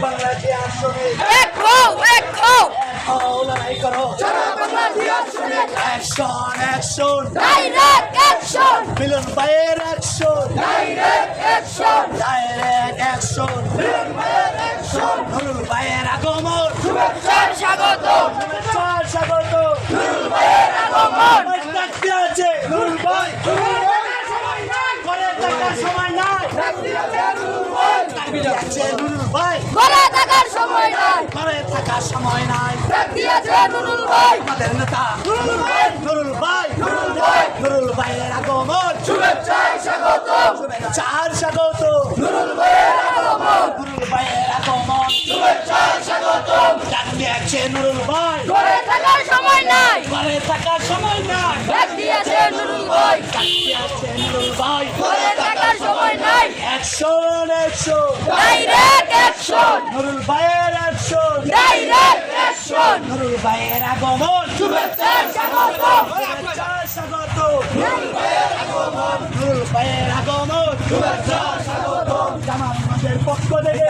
বাংলাকে আসনে এক হও লড়াই করো অ্যাকশন অ্যাকশন ডাইরেক্ট অ্যাকশন মিলন ভাইয়ের action direct action direct action Nurul ভাইয়ের আগমন শুভেচ্ছার স্বাগত শুভেচ্ছার স্বাগত নুরুল ভাইয়ের আগমন ডাকতে আছে নুরুল ভাই করে থাকার সময় নাই আছে নুরুল ভাই ঘরে থাকার সময় নাই করে থাকার সময় নাই দিয়েছে নুরুল ভাই আমাদের নেতা নুরুল ভাই নুরুল ভাইয়ের আগমন শুভেচ্ছার স্বাগত শুভেচ্ছার স্বাগত নুরুল ভাইয়ের আগমন নুরুল ভাইয়ের আগমন শুভেচ্ছার স্বাগত ডাকতে আছে নুরুল ভাই ঘরে থাকার সময় নাই করে থাকার সময় নাই দিয়েছে নুরুল ভাই ডাকতে আছে নুরুল ভাই ঘরে থাকার সময় নাই action action direct action Nurul ভাইয়ের অ্যাকশন ডাইরেক্ট অ্যাকশন নুরুল ভাইয়ের আগমন শুভেচ্ছার স্বাগত শুভেচ্ছার স্বাগত নুরুল ভাইয়ের আগমন শুভেচ্ছার স্বাগত জামাতের পক্ষ থেকে